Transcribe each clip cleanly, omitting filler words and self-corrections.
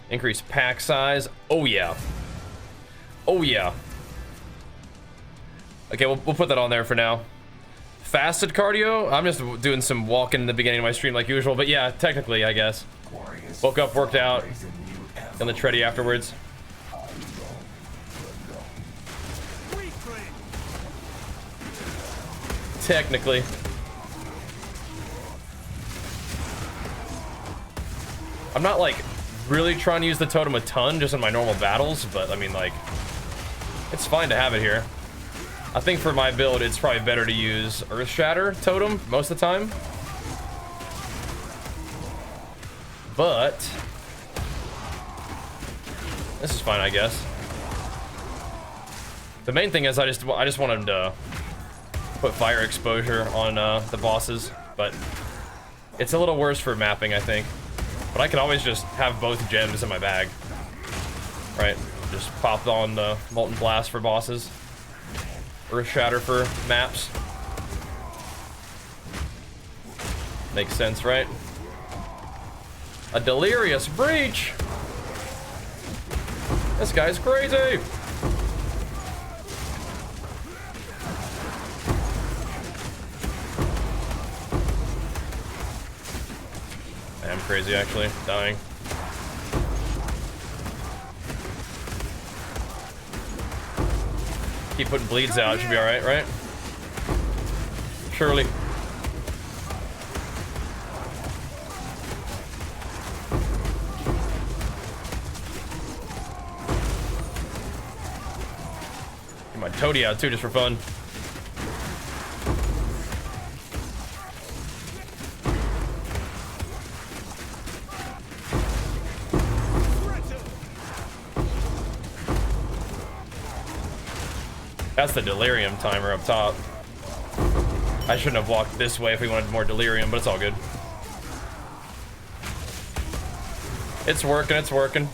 Increase pack size. Oh yeah. Oh yeah. Okay, we'll put that on there for now. Fasted cardio. I'm just doing some walking in the beginning of my stream like usual, but yeah, technically, I guess. Woke up, worked out, and the tready afterwards. Technically. I'm not like really trying to use the totem a ton just in my normal battles, but I mean, like, it's fine to have it here. I think for my build, it's probably better to use Earth Shatter totem most of the time. But this is fine, I guess. The main thing is I just want him to put fire exposure on the bosses, but it's a little worse for mapping, I think. But I can always just have both gems in my bag, right? Just pop on the Molten Blast for bosses, Earth Shatter for maps. Makes sense, right? A Delirious Breach! This guy's crazy! I'm crazy, actually. Dying. Keep putting bleeds out, should be alright, right? Surely. Get my toady out too, just for fun. That's the Delirium timer up top. I shouldn't have walked this way if we wanted more Delirium, but it's all good. It's working, it's working.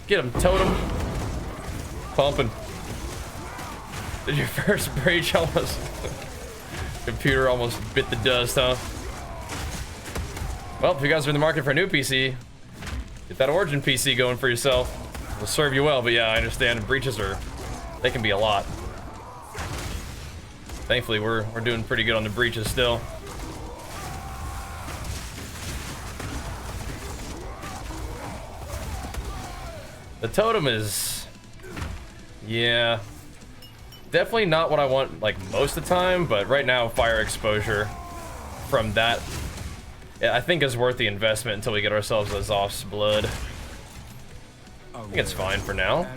Get him, totem. Pumping. Did your first breach almost... Computer almost bit the dust, huh? Well, if you guys are in the market for a new PC, get that Origin PC going for yourself. It'll serve you well, but yeah, I understand breaches they can be a lot. Thankfully, we're doing pretty good on the breaches still. The totem is, yeah, definitely not what I want like most of the time, but right now, fire exposure from that, I think is worth the investment until we get ourselves a Zoph's blood. I think it's fine for now.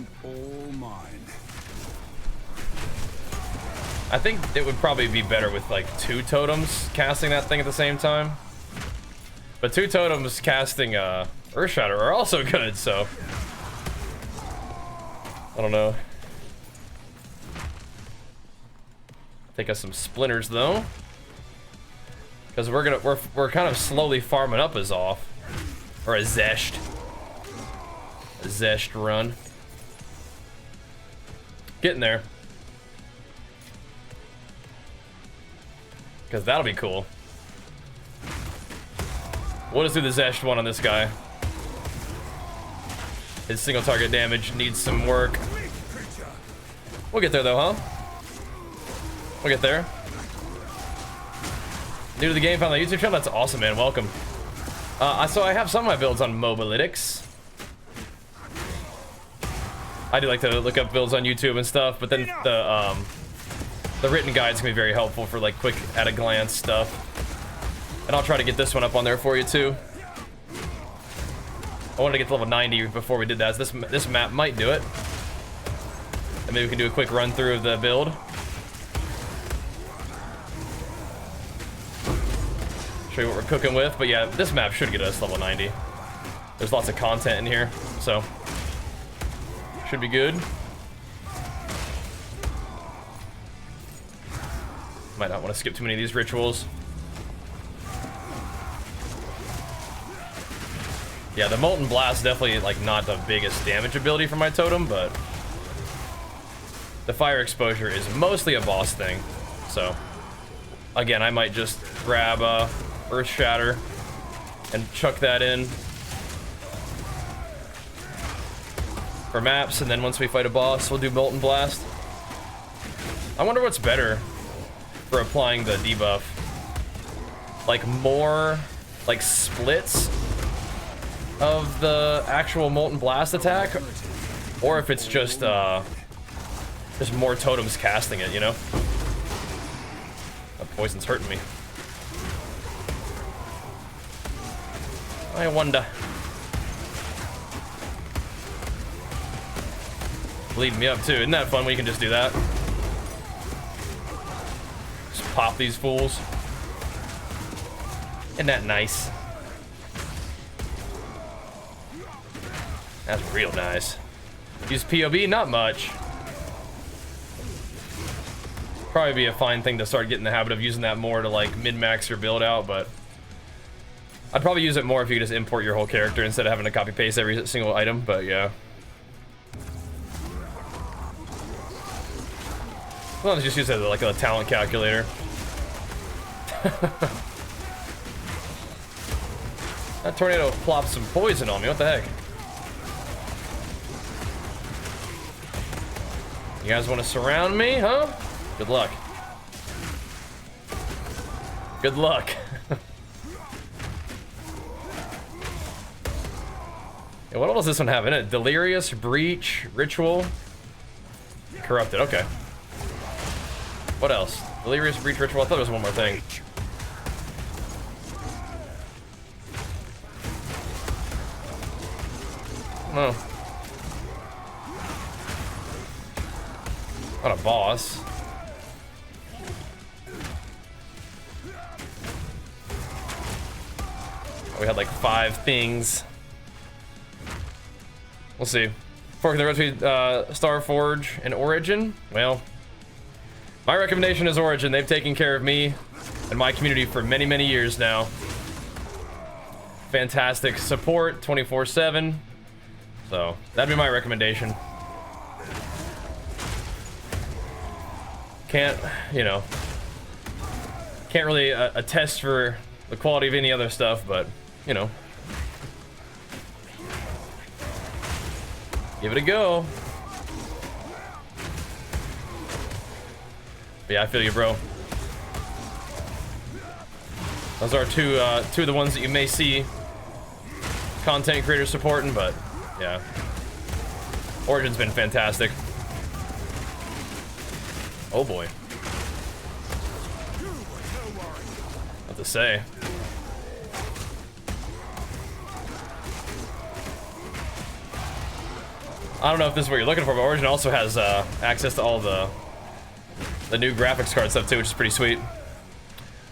I think it would probably be better with like 2 totems casting that thing at the same time. But 2 totems casting Earth Shatter are also good, so I don't know. Take us some splinters though. Because we're kind of slowly farming up a Zoph. Or a Zesht. A Zesht run. Getting there. Because that'll be cool. We'll just do the Zesht one on this guy. His single target damage needs some work. We'll get there though, huh? We'll get there. New to the game, found the YouTube channel? That's awesome, man. Welcome. So I have some of my builds on Mobalytics. I do like to look up builds on YouTube and stuff, but then the written guides can be very helpful for like quick at-a-glance stuff. And I'll try to get this one up on there for you too. I wanted to get to level 90 before we did that. So this map might do it. And maybe we can do a quick run through of the build. Show you what we're cooking with, but yeah, this map should get us level 90. There's lots of content in here, so should be good. Might not want to skip too many of these rituals. Yeah, the Molten Blast definitely like not the biggest damage ability for my totem, but the fire exposure is mostly a boss thing, so again, I might just grab Earth Shatter and chuck that in for maps, and then once we fight a boss, we'll do Molten Blast. I wonder what's better for applying the debuff. Like more like splits of the actual Molten Blast attack, or if it's just more totems casting it, you know? That poison's hurting me. I wonder. Bleeding me up too. Isn't that fun? We can just do that. Just pop these fools. Isn't that nice? That's real nice. Use POB? Not much. Probably be a fine thing to start getting the habit of using that more to like min-max your build out, but I'd probably use it more if you could just import your whole character instead of having to copy paste every single item, but yeah. Well, let's just use it like a talent calculator. That tornado plopped some poison on me. What the heck? You guys want to surround me, huh? Good luck. Good luck. Yeah, what all does this one have in it? Delirious, Breach, Ritual, Corrupted. Okay. What else? Delirious, Breach, Ritual. I thought there was one more thing. Oh. Not a boss. We had like 5 things. We'll see. Forking the road between Starforge and Origin. Well, my recommendation is Origin. They've taken care of me and my community for many, many years now. Fantastic support, 24/7. So that'd be my recommendation. Can't, you know, can't really attest for the quality of any other stuff, but you know, give it a go. But yeah, I feel you, bro. Those are two of the ones that you may see content creators supporting, but yeah, Origin's been fantastic. Oh boy. What to say? I don't know if this is what you're looking for, but Origin also has access to all the new graphics card stuff too, which is pretty sweet.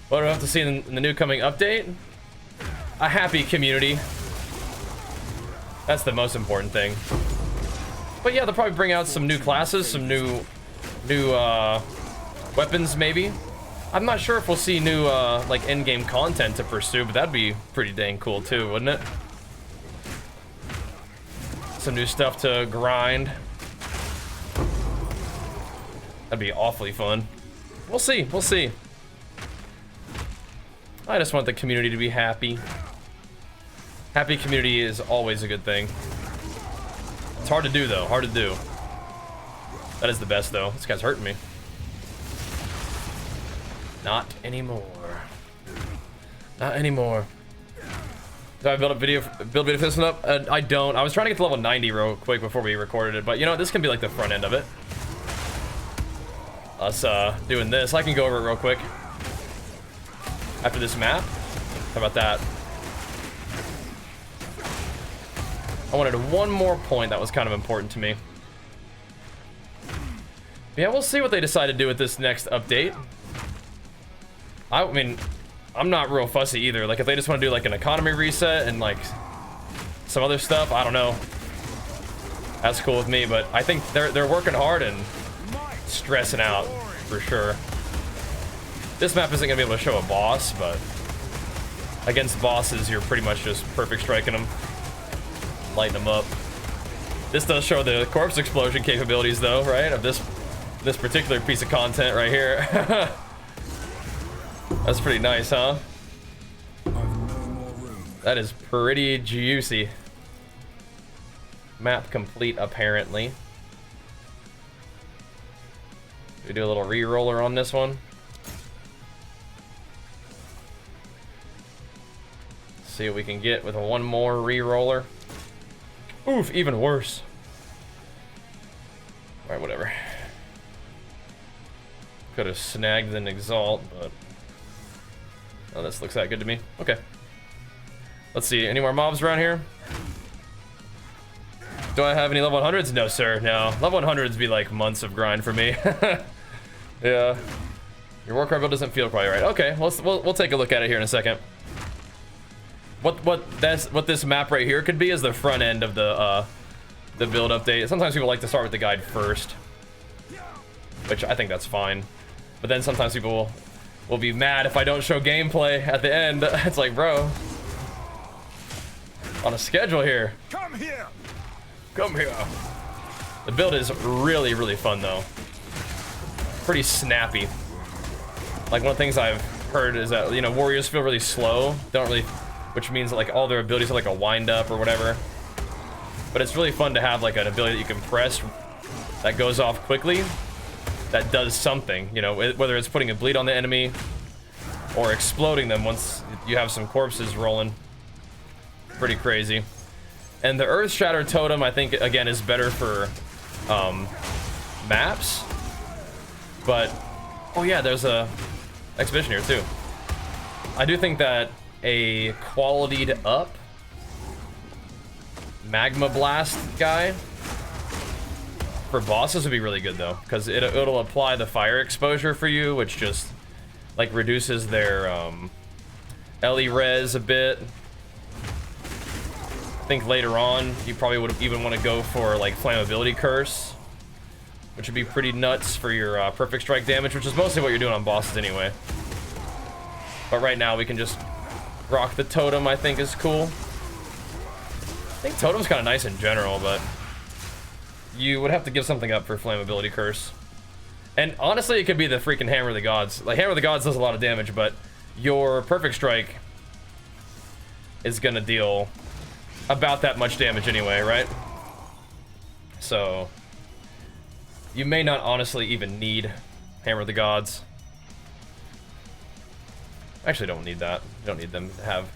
What do I have to see in the new coming update? A happy community. That's the most important thing. But yeah, they'll probably bring out some new classes, some new weapons maybe. I'm not sure if we'll see new like in-game content to pursue, but that'd be pretty dang cool too, wouldn't it? Some new stuff to grind. That'd be awfully fun. We'll see, we'll see. I just want the community to be happy. Happy community is always a good thing. It's hard to do though, hard to do. That is the best though. This guy's hurting me. Not anymore. Not anymore. Do I build video for this one up? I don't. I was trying to get to level 90 real quick before we recorded it, but you know, this can be like the front end of it. Us doing this. I can go over it real quick. After this map. How about that? I wanted one more point that was kind of important to me. Yeah, we'll see what they decide to do with this next update. I mean, I'm not real fussy either. Like, if they just want to do like an economy reset and like some other stuff, I don't know. That's cool with me, but I think they're working hard and stressing out for sure. This map isn't gonna be able to show a boss, but against bosses, you're pretty much just perfect striking them, lighting them up. This does show the corpse explosion capabilities, though, right? Of this particular piece of content right here. That's pretty nice, huh? That is pretty juicy. Map complete, apparently. We do a little re-roller on this one. See what we can get with one more re-roller. Oof, even worse. Alright, whatever. Could have snagged an Exalt, but... oh, this looks that good to me. Okay. Let's see, any more mobs around here? Do I have any level 100s? No, sir, no. Level 100s be like months of grind for me. Yeah. Your Warcry build doesn't feel quite right. Okay, we'll take a look at it here in a second. What this map right here could be is the front end of the build update. Sometimes people like to start with the guide first, which I think that's fine. But then sometimes people will be mad if I don't show gameplay at the end. It's like, bro, on a schedule here. Come here. Come here. The build is really, really fun though. Pretty snappy. Like one of the things I've heard is that, you know, warriors feel really slow. Which means that, like, all their abilities are like a wind up or whatever. But it's really fun to have like an ability that you can press that goes off quickly, that does something, you know, whether it's putting a bleed on the enemy or exploding them once you have some corpses rolling. Pretty crazy. And the Earth Shatter Totem, I think, again, is better for maps. But, oh yeah, there's a exhibition here too. I do think that a qualitied up Magma Blast guy for bosses would be really good though, because it'll apply the fire exposure for you, which just like reduces their LE res a bit. I think later on you probably would even want to go for like flammability curse, which would be pretty nuts for your perfect strike damage, which is mostly what you're doing on bosses anyway. But right now we can just rock the totem. I think is cool. I think totem's kind of nice in general, but you would have to give something up for flammability curse. And honestly, it could be the freaking Hammer of the Gods. Like, Hammer of the Gods does a lot of damage, but your perfect strike is gonna deal about that much damage anyway, right? So you may not honestly even need Hammer of the Gods. Actually, don't need that. You don't need them to have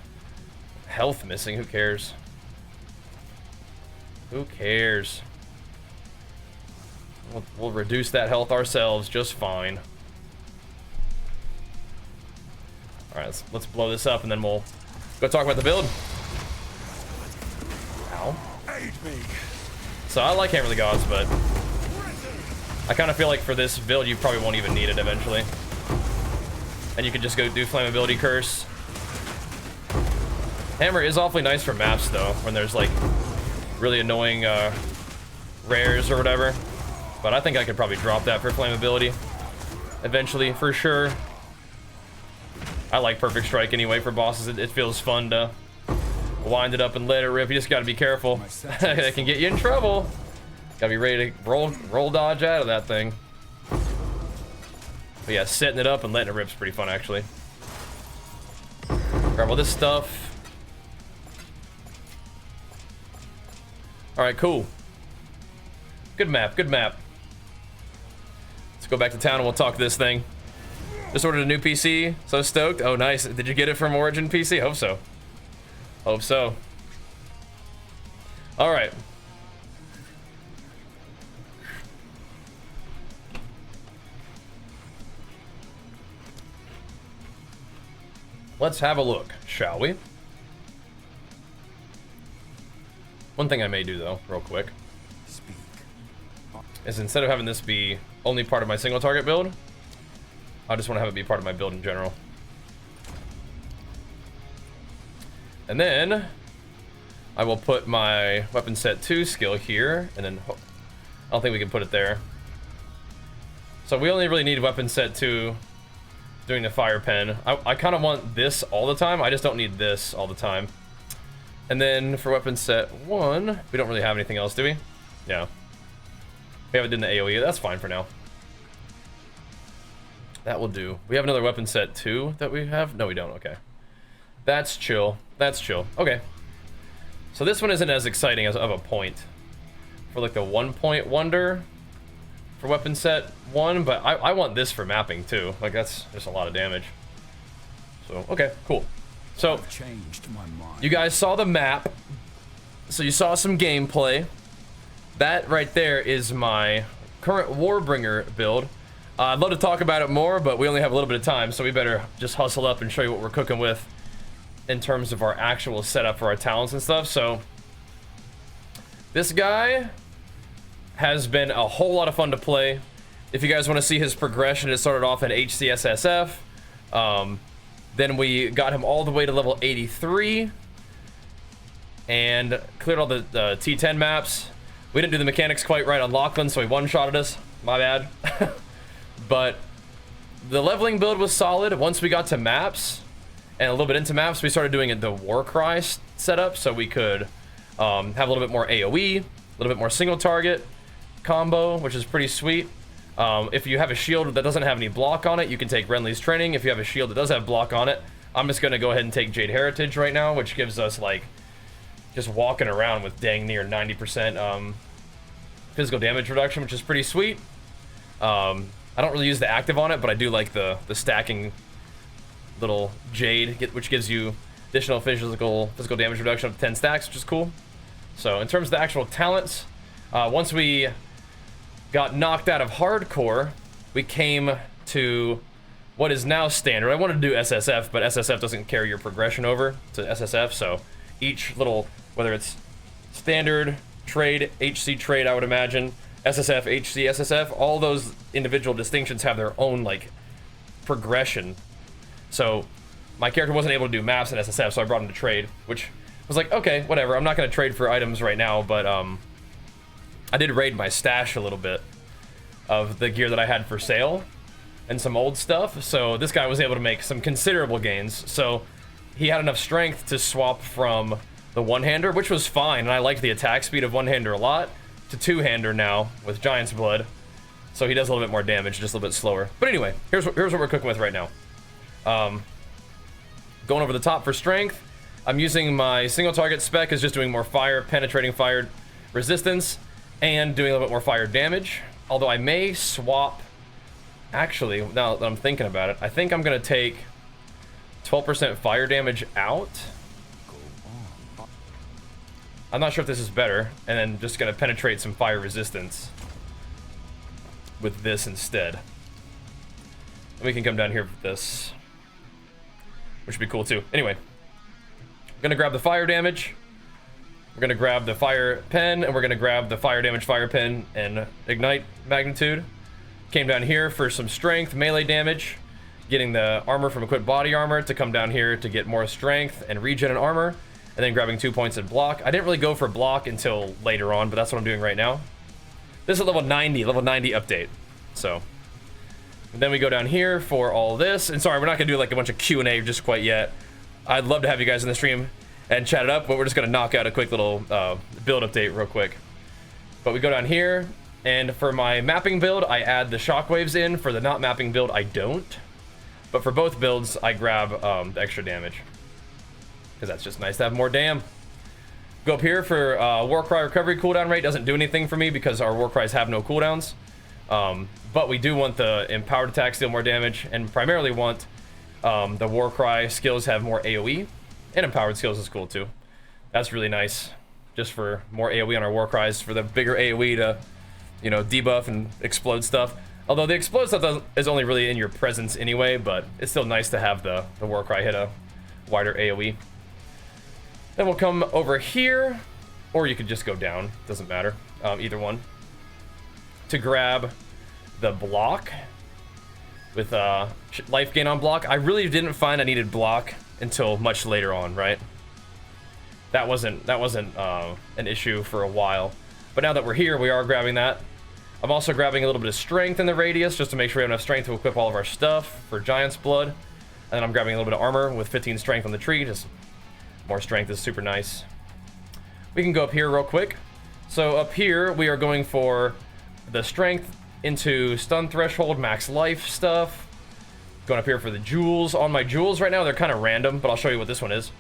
health missing. Who cares? Who cares? We'll reduce that health ourselves just fine. All right, let's blow this up, and then we'll go talk about the build. Ow. So I like Hammer of the Gods, but I kind of feel like for this build, you probably won't even need it eventually. And you can just go do flammability curse. Hammer is awfully nice for maps though, when there's like really annoying rares or whatever. But I think I could probably drop that for flammability eventually, for sure. I like perfect strike anyway for bosses. It feels fun to wind it up and let it rip. You just gotta be careful. It can get you in trouble. Gotta be ready to roll dodge out of that thing. But yeah, setting it up and letting it rip is pretty fun, actually. Grab all this stuff. Alright, cool. Good map, good map. Let's go back to town and we'll talk this thing. Just ordered a new PC, so stoked. Oh, nice. Did you get it from Origin PC? Hope so. Hope so. Alright. Let's have a look, shall we? One thing I may do though, real quick, is instead of having this be only part of my single target build, I just want to have it be part of my build in general. And then I will put my weapon set 2 skill here, and then I don't think we can put it there. So we only really need weapon set 2 doing the fire pen. I kind of want this all the time. I just don't need this all the time. And then for weapon set 1, we don't really have anything else, do we? Yeah. We haven't done the AoE. That's fine for now. That will do. We have another weapon set too that we have? No, we don't. Okay. That's chill. That's chill. Okay. So this one isn't as exciting as of a point. For like the 1 point wonder for weapon set 1, but I want this for mapping too. Like that's just a lot of damage. So, okay, cool. So, you guys saw the map. So you saw some gameplay. That right there is my current Warbringer build. I'd love to talk about it more, but we only have a little bit of time, so we better just hustle up and show you what we're cooking with in terms of our actual setup for our talents and stuff. So this guy has been a whole lot of fun to play. If you guys want to see his progression, it started off at HCSSF. Then we got him all the way to level 83 and cleared all the T10 maps. We didn't do the mechanics quite right on Lachlan, so he one-shotted us. My bad. But the leveling build was solid. Once we got to maps and a little bit into maps, we started doing the Warcry setup so we could have a little bit more AoE, a little bit more single target combo, which is pretty sweet. If you have a shield that doesn't have any block on it, you can take Renly's training. If you have a shield that does have block on it, I'm just going to go ahead and take Jade Heritage right now, which gives us like just walking around with dang near 90% physical damage reduction, which is pretty sweet. I don't really use the active on it, but I do like the stacking little Jade, which gives you additional physical damage reduction up to 10 stacks, which is cool. So in terms of the actual talents, once we got knocked out of hardcore, we came to what is now standard. I wanted to do SSF, but SSF doesn't carry your progression over to SSF, so each little, whether it's standard, trade, HC trade, I would imagine, SSF, HC, SSF, all those individual distinctions have their own like progression. So my character wasn't able to do maps in SSF, so I brought him to trade, which was like, okay, whatever. I'm not going to trade for items right now, but I did raid my stash a little bit of the gear that I had for sale and some old stuff. So this guy was able to make some considerable gains. So he had enough strength to swap from the one-hander, which was fine, and I liked the attack speed of one-hander a lot, to two-hander now with Giant's Blood. So he does a little bit more damage, just a little bit slower. But anyway, here's what we're cooking with right now. Going over the top for strength, I'm using my single target spec is just doing more fire, penetrating fire resistance, and doing a little bit more fire damage. Although I may swap, actually, now that I'm thinking about it, I think I'm gonna take 12% fire damage out. I'm not sure if this is better, and then just gonna penetrate some fire resistance with this instead. And we can come down here with this, which would be cool too. Anyway, I'm gonna grab the fire damage, we're gonna grab the fire pen, and we're gonna grab the fire damage fire pen and ignite magnitude. Came down here for some strength, melee damage, getting the armor from equipped body armor to come down here to get more strength and regen and armor, and then grabbing 2 points in block. I didn't really go for block until later on, but that's what I'm doing right now. This is level 90 update. So, and then we go down here for all this. And sorry, we're not gonna do like a bunch of Q&A just quite yet. I'd love to have you guys in the stream and chat it up, but we're just gonna knock out a quick little build update real quick. But we go down here, and for my mapping build, I add the shockwaves in. For the not mapping build, I don't. But for both builds, I grab the extra damage, because that's just nice to have more dam. Go up here for Warcry recovery cooldown rate. Doesn't do anything for me because our Warcries have no cooldowns. But we do want the empowered attacks deal more damage, and primarily want the Warcry skills have more AoE, and empowered skills is cool too. That's really nice, just for more AoE on our Warcries, for the bigger AoE to, you know, debuff and explode stuff. Although the explode stuff is only really in your presence anyway, but it's still nice to have the Warcry hit a wider AoE. Then we'll come over here, or you could just go down, doesn't matter, either one, to grab the block with life gain on block. I really didn't find I needed block until much later on, right? That wasn't an issue for a while, but now that we're here, we are grabbing that. I'm also grabbing a little bit of strength in the radius, just to make sure we have enough strength to equip all of our stuff for Giant's Blood. And then I'm grabbing a little bit of armor with 15 strength on the tree, just more strength is super nice. We can go up here real quick. So up here, we are going for the strength into stun threshold, max life stuff. Going up here for the jewels. On my jewels right now, they're kind of random, but I'll show you what this one is.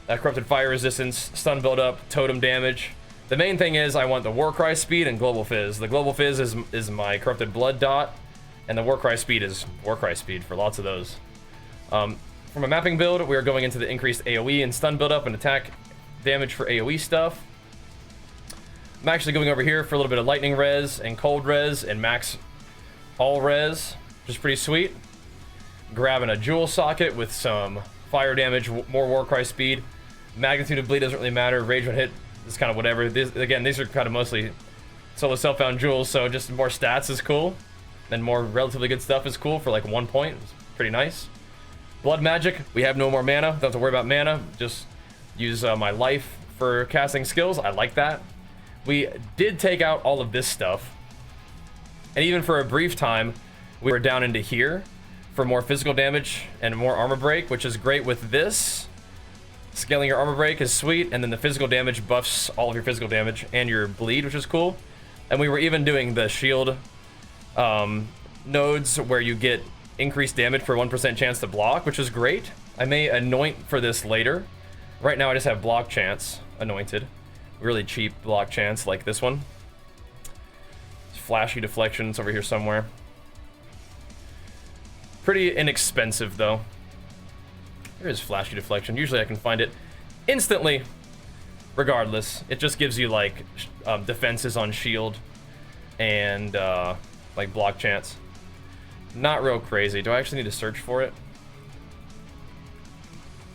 Corrupted fire resistance, stun buildup, totem damage. The main thing is I want the Warcry speed and global fizz. The global fizz is my corrupted blood dot, and the Warcry speed is Warcry speed for lots of those. From a mapping build, we are going into the increased AoE and stun buildup and attack damage for AoE stuff. I'm actually going over here for a little bit of lightning res and cold res and max all res, which is pretty sweet. Grabbing a jewel socket with some fire damage, more Warcry speed. Magnitude of bleed doesn't really matter. Rage when hit is kind of whatever. Again, these are kind of mostly solo self-found jewels, so just more stats is cool. And more relatively good stuff is cool for like 1 point. It's pretty nice. Blood magic, we have no more mana. Don't have to worry about mana. Just use my life for casting skills. I like that. We did take out all of this stuff. And even for a brief time, we were down into here for more physical damage and more armor break, which is great with this. Scaling your armor break is sweet, and then the physical damage buffs all of your physical damage and your bleed, which is cool. And we were even doing the shield nodes where you get increased damage for 1% chance to block, which is great. I may anoint for this later. Right now I just have block chance anointed. Really cheap block chance like this one. Flashy deflections over here somewhere. Pretty inexpensive though. There is flashy deflection. Usually I can find it instantly. Regardless, it just gives you like defenses on shield and like block chance. Not real crazy. Do I actually need to search for it?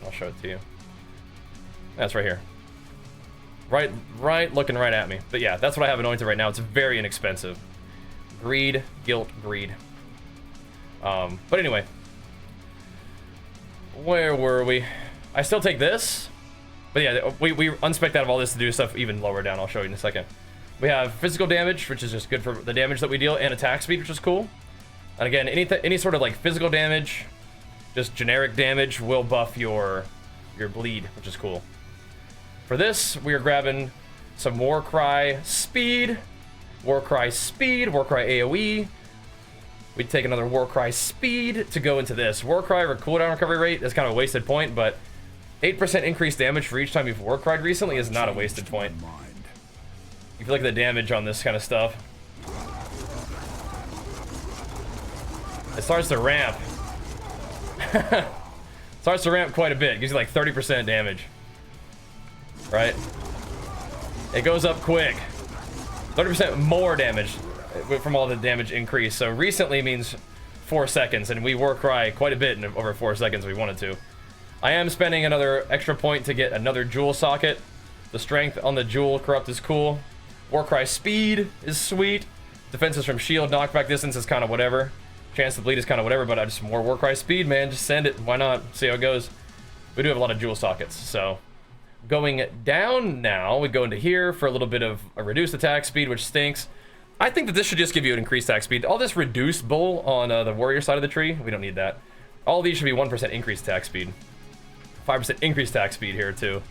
I'll show it to you. That's right here. Right, looking right at me. But yeah, that's what I have anointed right now. It's very inexpensive. Greed, guilt, greed. But anyway, where were we? I still take this, but yeah, we unspec'd out of all this to do stuff even lower down. I'll show you in a second. We have physical damage, which is just good for the damage that we deal, and attack speed, which is cool. And again, any sort of like physical damage, just generic damage will buff your bleed, which is cool. For this, we are grabbing some Warcry speed, Warcry AoE. We'd take another Warcry speed to go into this. Warcry or cooldown recovery rate is kind of a wasted point, but 8% increased damage for each time you've Warcried recently is not a wasted point. If you look at the damage on this kind of stuff, it starts to ramp. Starts to ramp quite a bit. Gives you like 30% damage. Right? It goes up quick. 30% more damage from all the damage increase. So recently means 4 seconds, and we Warcry quite a bit in over 4 seconds if we wanted to. I am spending another extra point to get another jewel socket. The strength on the jewel corrupt is cool. Warcry speed is sweet. Defenses from shield, knockback distance is kind of whatever. Chance to bleed is kind of whatever, but I just more Warcry speed, man. Just send it. Why not? See how it goes. We do have a lot of jewel sockets, so going down now, we go into here for a little bit of a reduced attack speed, which stinks. I think that this should just give you an increased attack speed. All this reduced bull on the warrior side of the tree, we don't need that. All these should be 1% increased attack speed. 5% increased attack speed here too.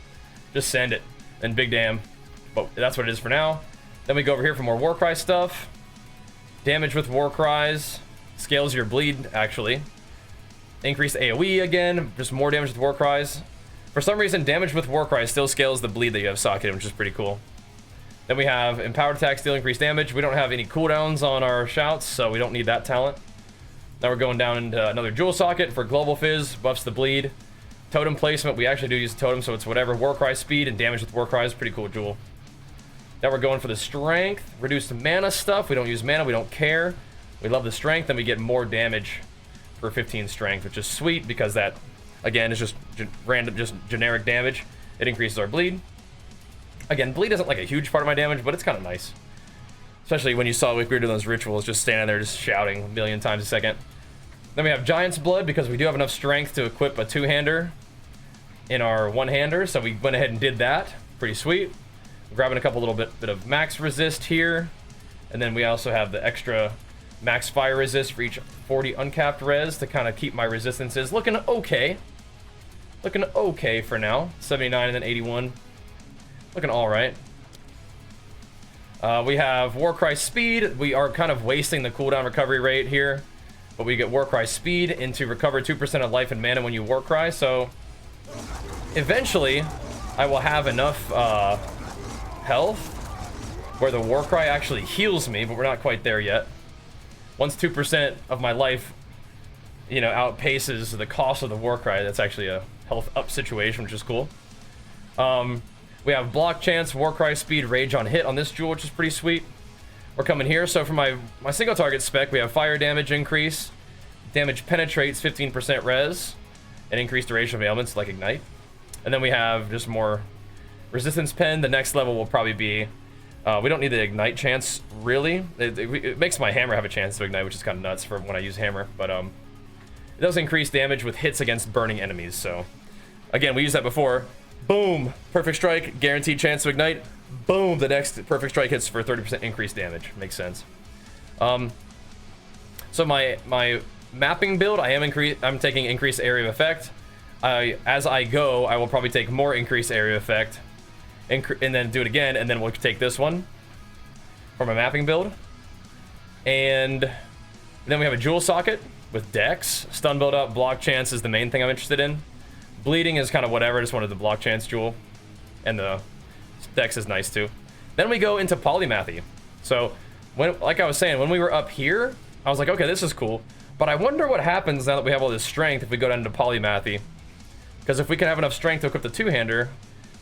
Just send it. And big damn. But that's what it is for now. Then we go over here for more Warcry stuff. Damage with Warcries. Scales your bleed, actually. Increased AoE again. Just more damage with Warcries. For some reason, damage with Warcry still scales the bleed that you have socketed, which is pretty cool. Then we have empowered attacks deal increased damage. We don't have any cooldowns on our shouts, so we don't need that talent. Now we're going down into another jewel socket for global fizz, buffs the bleed. Totem placement, we actually do use totem, so it's whatever. Warcry speed and damage with Warcry is pretty cool jewel. Now we're going for the strength, reduced mana stuff. We don't use mana, we don't care. We love the strength, and we get more damage for 15 strength, which is sweet because that, again, is just random, just generic damage. It increases our bleed. Again, bleed isn't like a huge part of my damage, but it's kind of nice. Especially when you saw we were doing those rituals, just standing there just shouting a million times a second. Then we have Giant's Blood because we do have enough strength to equip a two-hander in our one-hander, so we went ahead and did that. Pretty sweet. Grabbing a couple little bit of max resist here, and then we also have the extra max fire resist for each 40 uncapped res to kind of keep my resistances looking okay. Looking okay for now. 79 and then 81. Looking all right. We have Warcry speed. We are kind of wasting the cooldown recovery rate here. but we get Warcry speed into recover 2% of life and mana when you Warcry, so eventually I will have enough health where the Warcry actually heals me, but we're not quite there yet. Once 2% of my life, you know, outpaces the cost of the Warcry, that's actually a health up situation, which is cool. We have block chance, Warcry speed, rage on hit on this jewel, which is pretty sweet. We're coming here, so for my single target spec, we have fire damage increase, damage penetrates 15% res, and increased duration of ailments like ignite. And then we have just more resistance pen. The next level will probably be, we don't need the ignite chance, really. It makes my hammer have a chance to ignite, which is kind of nuts for when I use hammer, but it does increase damage with hits against burning enemies, so again, we used that before. Boom, perfect strike, guaranteed chance to ignite. Boom, the next perfect strike hits for 30% increased damage. Makes sense. So my mapping build, I'm taking increased area of effect. As I go, I will probably take more increased area of effect, and then do it again, and then we'll take this one for my mapping build. And then we have a jewel socket with Dex. Stun build up, block chance is the main thing I'm interested in. Bleeding is kind of whatever, I just wanted the block chance jewel. And the Dex is nice too. Then we go into polymathy. So, like I was saying, when we were up here, I was like, okay, this is cool. But I wonder what happens now that we have all this strength if we go down into polymathy. Because if we can have enough strength to equip the two-hander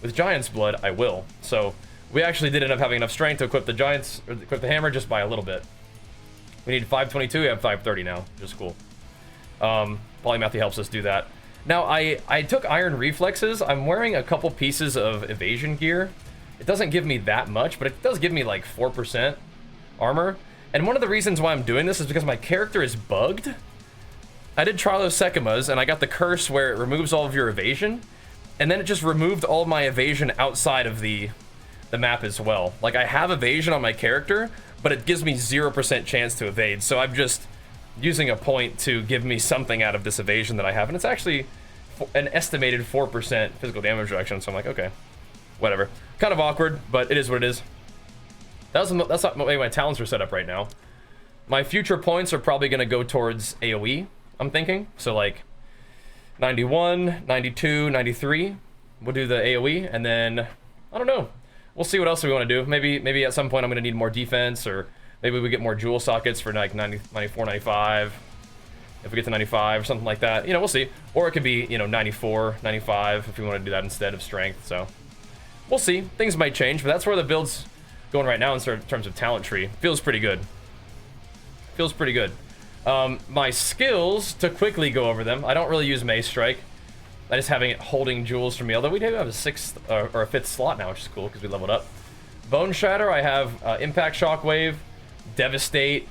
with Giant's Blood, I will. So, we actually did end up having enough strength to equip the hammer just by a little bit. We need 522, we have 530 now, which is cool. Polymathy helps us do that. Now, I took Iron Reflexes. I'm wearing a couple pieces of Evasion gear. It doesn't give me that much, but it does give me like 4% armor. And one of the reasons why I'm doing this is because my character is bugged. I did Trial of Sekimas, and I got the curse where it removes all of your evasion, and then it just removed all of my evasion outside of the map as well. Like, I have evasion on my character, but it gives me 0% chance to evade, so I'm just using a point to give me something out of this evasion that I have, and it's actually an estimated 4% physical damage reduction, so I'm like, okay, whatever. Kind of awkward, but it is what it is. That's not the way my talents are set up right now. My future points are probably going to go towards AoE, I'm thinking. So like 91, 92, 93, we'll do the AoE, and then, I don't know. We'll see what else we want to do. Maybe at some point I'm going to need more defense, or maybe we get more jewel sockets for like 90, 94, 95. If we get to 95 or something like that, you know, we'll see. Or it could be, you know, 94, 95 if we want to do that instead of strength. So we'll see. Things might change, but that's where the build's going right now in terms of talent tree. Feels pretty good. Feels pretty good. My skills, to quickly go over them, I don't really use Mace Strike. I just having it holding jewels for me, although we do have a 6th or a 5th slot now, which is cool because we leveled up. Bone Shatter, I have Impact Shockwave, Devastate,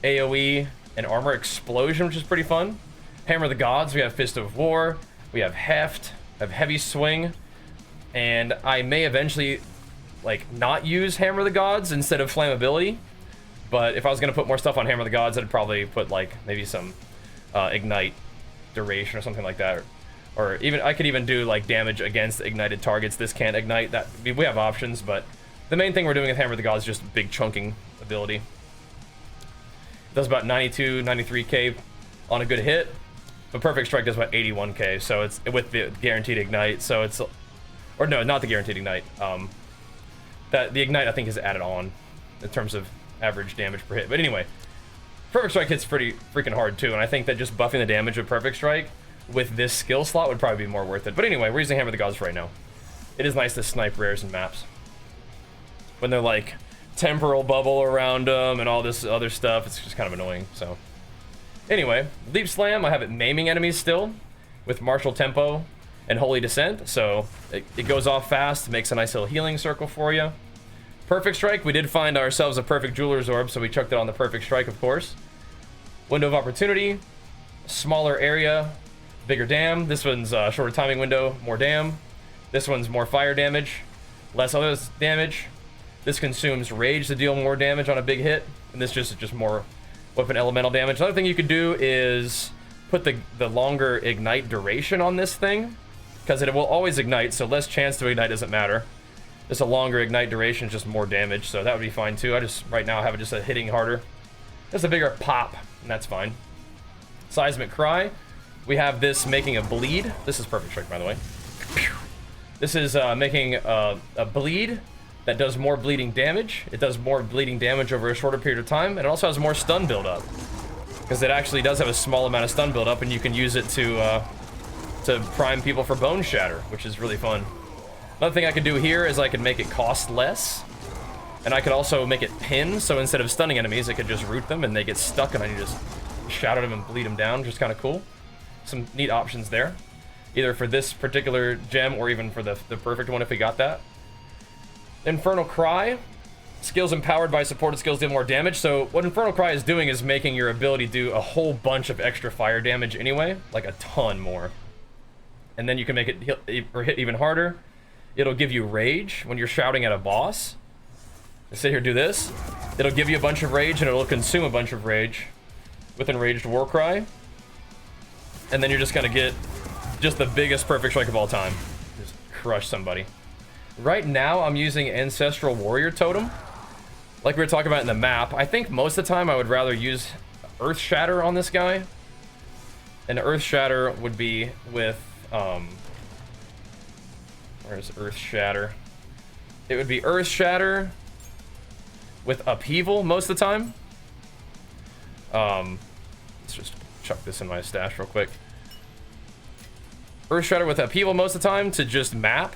AoE, and Armor Explosion, which is pretty fun. Hammer of the Gods, we have Fist of War, we have Heft, I have Heavy Swing, and I may eventually like not use Hammer of the Gods instead of Flammability, but if I was going to put more stuff on Hammer of the Gods, I'd probably put like maybe some Ignite Duration or something like that, or even I could even do like damage against ignited targets. This can't ignite. That we have options, but the main thing we're doing with Hammer of the Gods is just big chunking ability. It does about 92, 93k on a good hit, but Perfect Strike does about 81k, so it's with the guaranteed ignite, so it's, or no, not the guaranteed ignite, that the ignite I think is added on in terms of average damage per hit. But anyway, Perfect Strike hits pretty freaking hard too, and I think that just buffing the damage with Perfect Strike with this skill slot would probably be more worth it. But anyway, we're using Hammer of the Gods right now. It is nice to snipe rares and maps when they're like temporal bubble around them and all this other stuff. It's just kind of annoying. So anyway, Leap Slam, I have it maiming enemies still with Martial Tempo and Holy Descent, so it goes off fast, makes a nice little healing circle for you. Perfect Strike, we did find ourselves a perfect Jeweler's Orb, so we chucked it on the Perfect Strike, of course. Window of Opportunity, smaller area, bigger dam. This one's shorter timing window, more dam. This one's more fire damage, less other damage. This consumes rage to deal more damage on a big hit, and this just more weapon elemental damage. Another thing you could do is put the longer ignite duration on this thing, because it will always ignite, so less chance to ignite doesn't matter. Just a longer ignite duration, just more damage, so that would be fine too. I just right now have it just a hitting harder. Just a bigger pop, and that's fine. Seismic Cry. We have this making a bleed. This is perfect strike, by the way. This is making a bleed that does more bleeding damage. It does more bleeding damage over a shorter period of time, and it also has more stun buildup. Because it actually does have a small amount of stun buildup, and you can use it to prime people for Bone Shatter, which is really fun. Another thing I could do here is I could make it cost less. And I could also make it pin, so instead of stunning enemies, I could just root them and they get stuck and I can just shatter them and bleed them down, which is kind of cool. Some neat options there. Either for this particular gem or even for the perfect one if we got that. Infernal Cry. Skills empowered by supported skills deal more damage. So what Infernal Cry is doing is making your ability do a whole bunch of extra fire damage anyway. Like a ton more. And then you can make it hit even harder. It'll give you rage when you're shouting at a boss. Sit here, do this. It'll give you a bunch of rage and it'll consume a bunch of rage with Enraged Warcry. And then you're just gonna get just the biggest perfect strike of all time. Just crush somebody. Right now, I'm using Ancestral Warrior Totem. Like we were talking about in the map, I think most of the time I would rather use Earth Shatter on this guy. And Earth Shatter would be with, where's Earth Shatter? It would be Earth Shatter with Upheaval most of the time. Let's just chuck this in my stash real quick. Earth Shatter with Upheaval most of the time to just map.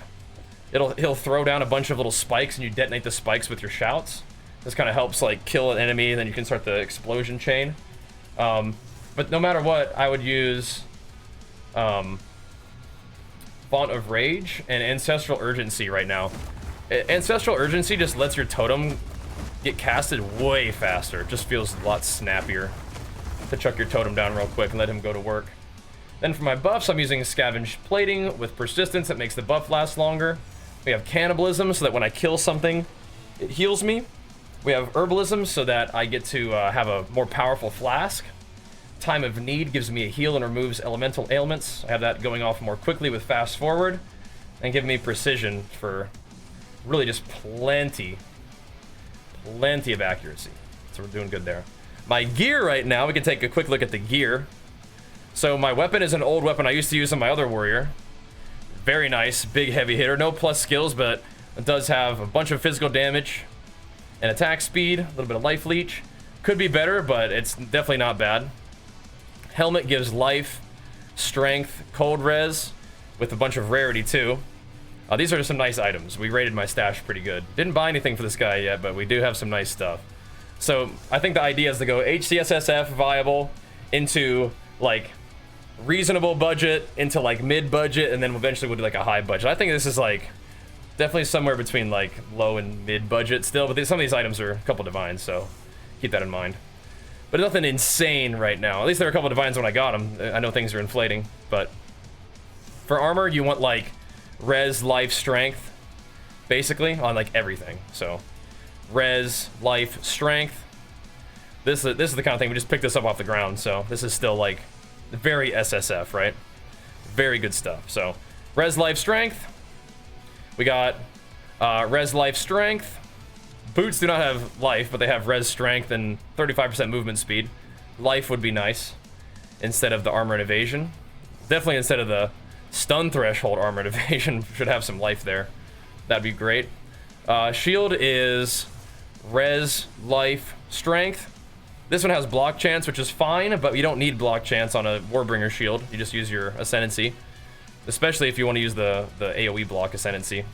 He'll throw down a bunch of little spikes and you detonate the spikes with your shouts. This kind of helps like kill an enemy, and then you can start the explosion chain. But no matter what, I would use Font of Rage and Ancestral Urgency right now. Ancestral Urgency just lets your totem get casted way faster. It just feels a lot snappier to chuck your totem down real quick and let him go to work. Then for my buffs, I'm using Scavenge Plating with Persistence that makes the buff last longer. We have Cannibalism so that when I kill something, it heals me. We have Herbalism so that I get to have a more powerful flask. Time of Need gives me a heal and removes elemental ailments. I have that going off more quickly with Fast Forward. And give me Precision for really just plenty of accuracy. So we're doing good there. My gear right now, we can take a quick look at the gear. So my weapon is an old weapon I used to use on my other warrior. Very nice, big heavy hitter. No plus skills, but it does have a bunch of physical damage and attack speed, a little bit of life leech. Could be better, but it's definitely not bad. Helmet gives life, strength, cold res, with a bunch of rarity too. These are some nice items. We rated my stash pretty good. Didn't buy anything for this guy yet, but we do have some nice stuff. So I think the idea is to go HCSSF viable into like reasonable budget, into like mid budget, and then eventually we'll do like a high budget. I think this is like definitely somewhere between like low and mid budget still, but some of these items are a couple divines, so keep that in mind. But nothing insane right now. At least there are a couple divines when I got them. I know things are inflating, but for armor, you want like res, life, strength, basically on like everything. So res, life, strength. This is the kind of thing, we just picked this up off the ground, so this is still like very SSF, right? Very good stuff. So res, life, strength. We got res, life, strength. Boots do not have life, but they have res, strength, and 35% movement speed. Life would be nice instead of the armor and evasion. Definitely instead of the stun threshold armor and evasion, should have some life there. That'd be great. Shield is res, life, strength. This one has block chance, which is fine, but you don't need block chance on a Warbringer shield. You just use your Ascendancy, especially if you want to use the AoE block Ascendancy.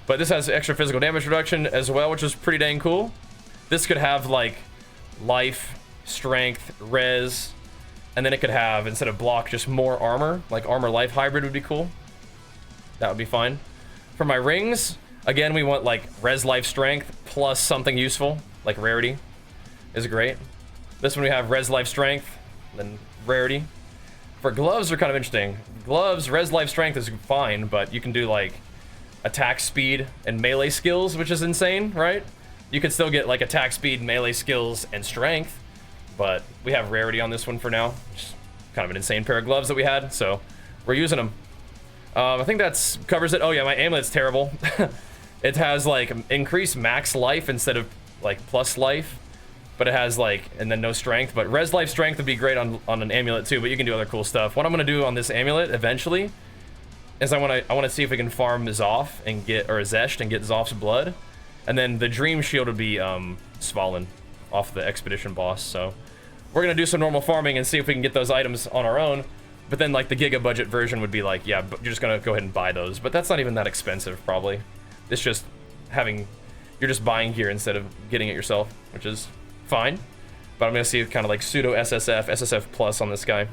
But this has extra physical damage reduction as well, which is pretty dang cool. This could have like life, strength, res, and then it could have, instead of block, just more armor. Like armor life hybrid would be cool. That would be fine. For my rings, again, we want like res, life, strength plus something useful, like rarity is great. This one we have res, life, strength, then rarity. For gloves are kind of interesting. Gloves, res, life, strength is fine, but you can do like attack speed and melee skills, which is insane, right? You could still get like attack speed, melee skills, and strength, but we have rarity on this one for now. Just kind of an insane pair of gloves that we had, so we're using them. I think that covers it. Oh yeah, my amulet's terrible. It has like increased max life instead of like plus life. but it has like, and then no strength. But res life strength would be great on an amulet too, but you can do other cool stuff. What I'm gonna do on this amulet eventually is I wanna see if we can farm Zoff and get, or Zesht and get Zoff's blood. And then the dream shield would be Svalin off the expedition boss. So we're gonna do some normal farming and see if we can get those items on our own. But then like the giga budget version would be like, yeah, you're just gonna go ahead and buy those. But that's not even that expensive probably. It's just having, you're just buying here instead of getting it yourself, which is fine. But I'm gonna see kind of like pseudo SSF, SSF plus on this guy.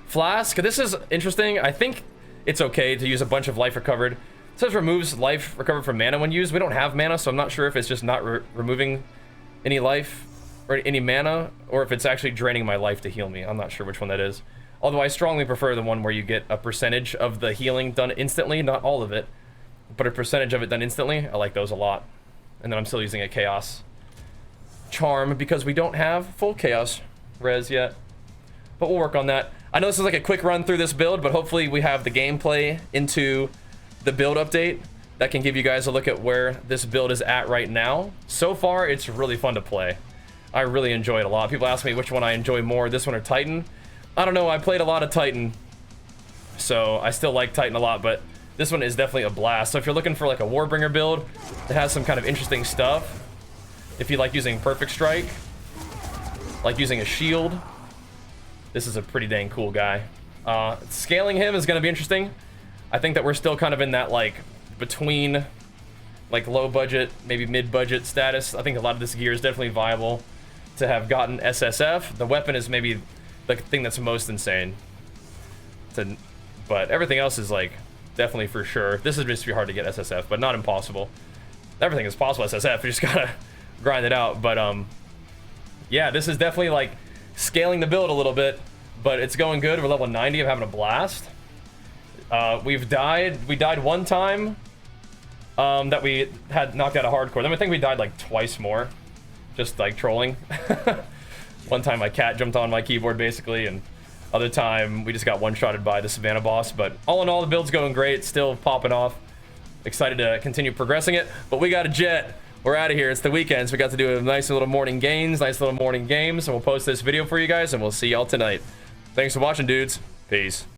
Flask, this is interesting. I think it's okay to use a bunch of life recovered. It says removes life recovered from mana when used. We don't have mana, so I'm not sure if it's just not removing any life or any mana, or if it's actually draining my life to heal me. I'm not sure which one that is. Although I strongly prefer the one where you get a percentage of the healing done instantly, not all of it, but a percentage of it done instantly. I like those a lot. And then I'm still using a chaos charm because we don't have full chaos res yet, but we'll work on that. I know this is like a quick run through this build, but hopefully we have the gameplay into the build update that can give you guys a look at where this build is at right now. So far, it's really fun to play. I really enjoy it a lot. People ask me which one I enjoy more, this one or Titan. I don't know, I played a lot of Titan, so I still like Titan a lot, but this one is definitely a blast. So if you're looking for like a Warbringer build that has some kind of interesting stuff, if you like using Perfect Strike, like using a shield, this is a pretty dang cool guy. Scaling him is gonna be interesting. I think that we're still kind of in that like between like low budget, maybe mid budget status. I think a lot of this gear is definitely viable to have gotten SSF. The weapon is maybe the thing that's most insane. But everything else is like definitely for sure. This is just be hard to get SSF, but not impossible. Everything is possible SSF. You just gotta grind it out. But yeah, this is definitely like scaling the build a little bit, but it's going good. We're level 90. I'm having a blast. We died one time that we had knocked out a hardcore. Then I think we died like twice more, just like trolling. One time my cat jumped on my keyboard basically, and other time we just got one-shotted by the Savannah boss. But all in all, the build's going great, still popping off. Excited to continue progressing it, but we got a jet. We're out of here. It's the weekend, so we got to do a nice little morning games, nice little morning games, and we'll post this video for you guys, and we'll see y'all tonight. Thanks for watching, dudes. Peace.